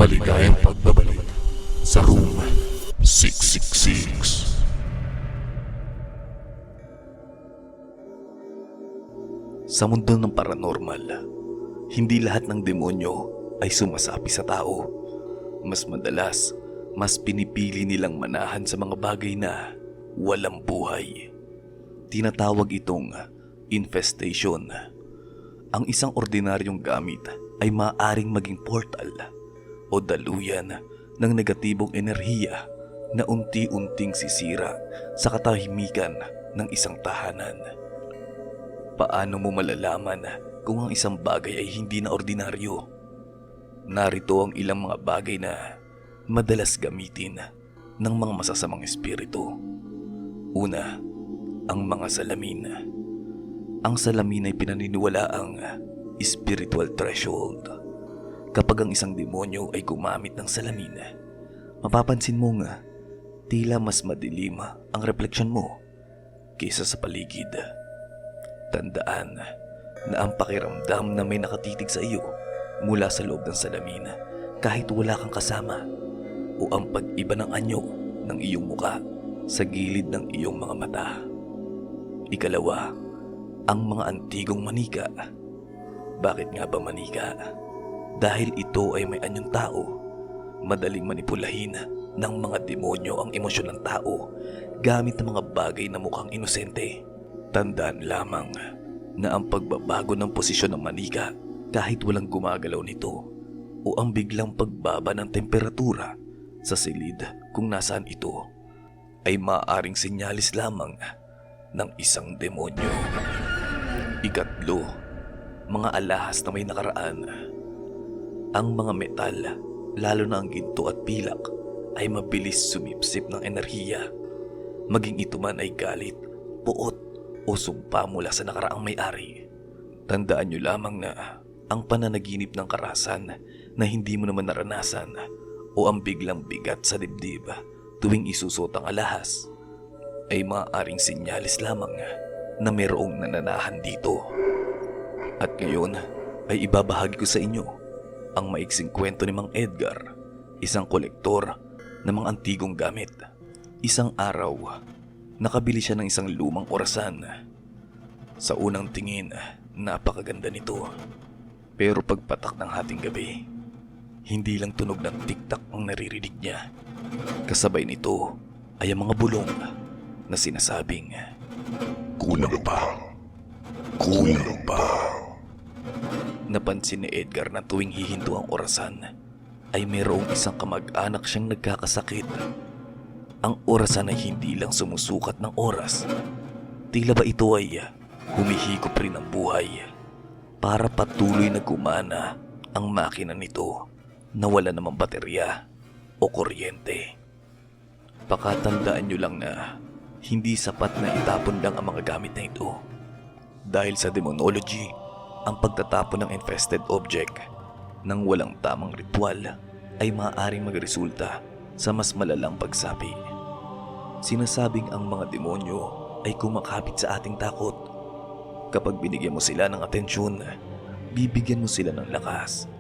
maligayang pagbabalik sa Room 666. Sa mundo ng paranormal, hindi lahat ng demonyo ay sumasapi sa tao. Mas madalas, mas pinipili nilang manahan sa mga bagay na walang buhay. Tinatawag itong infestation. Ang isang ordinaryong gamit ay maaaring maging portal o daluyan ng negatibong enerhiya na unti-unting sisira sa katahimikan ng isang tahanan. Paano mo malalaman kung ang isang bagay ay hindi na ordinaryo? Narito ang ilang mga bagay na madalas gamitin ng mga masasamang espiritu. Una, ang mga salamin. Ang salamin ay pinaniniwalaang spiritual threshold. Kapag ang isang demonyo ay gumamit ng salamin, mapapansin mong tila mas madilim ang refleksyon mo kaysa sa paligid. Tandaan na ang pakiramdam na may nakatitig sa iyo mula sa loob ng salamin kahit wala kang kasama, o ang pag-iba ng anyo ng iyong muka sa gilid ng iyong mga mata. Ikalawa, ang mga antigong manika. Bakit nga ba manika? Dahil ito ay may anyong tao. Madaling manipulahin ng mga demonyo ang emosyon ng tao gamit ng mga bagay na mukhang inosente. Tandaan lamang na ang pagbabago ng posisyon ng manika kahit walang gumagalaw nito, o ang biglang pagbaba ng temperatura sa silid kung nasaan ito, ay maaaring senyalis lamang ng isang demonyo. Ikatlo, mga alahas na may nakaraan. Ang mga metal, lalo na ang ginto at pilak, ay mabilis sumipsip ng enerhiya. Maging ito man ay galit, puot o sumpa mula sa nakaraang may-ari. Tandaan nyo lamang na ang pananaginip ng karahasan na hindi mo naman naranasan, o ang biglang bigat sa dibdib tuwing isusot ang alahas, ay maaaring sinyalis lamang na mayroong nananahan dito. At ngayon ay ibabahagi ko sa inyo ang maiksing kwento ni Mang Edgar, isang kolektor ng mga antigong gamit. Isang araw, nakabili siya ng isang lumang orasan. Sa unang tingin, napakaganda nito. Pero pagpatak ng hating gabi, hindi lang tunog ng tiktak ang naririnig niya. Kasabay nito ay ang mga bulong na sinasabing, Kulang pa. Kulang pa. Napansin ni Edgar na tuwing hihinto ang orasan, ay mayroong isang kamag-anak siyang nagkakasakit. Ang orasan ay hindi lang sumusukat ng oras. Tila ba ito ay humihigop rin ng buhay para patuloy na gumana ang makina nito na wala namang baterya o kuryente. Pakatandaan nyo lang na hindi sapat na itapon lang ang mga gamit na ito. Dahil sa demonology, ang pagtatapon ng infested object ng walang tamang ritual ay maaaring magresulta sa mas malalang pagsapi. Sinasabing ang mga demonyo ay kumakapit sa ating takot. Kapag binigyan mo sila ng atensyon, bibigyan mo sila ng lakas.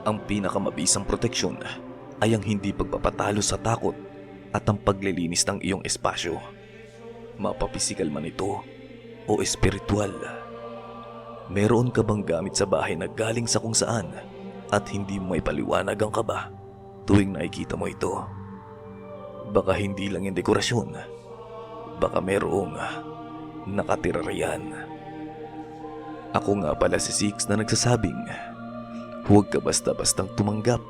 Ang pinakamabisang proteksyon ay ang hindi pagpapatalo sa takot at ang paglilinis ng iyong espasyo. Mapapisikal man ito o espiritual. Meron ka bang gamit sa bahay na galing sa kung saan at hindi mo may paliwanag ang kaba tuwing nakikita mo ito? Baka hindi lang yung dekorasyon. Baka merong nakatira riyan. Ako nga pala si Six na nagsasabing, huwag ka basta-bastang tumanggap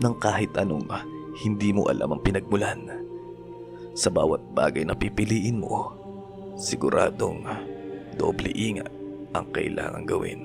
ng kahit anong hindi mo alam ang pinagmulan. Sa bawat bagay na pipiliin mo, siguradong doble ingat ang kailangan gawin.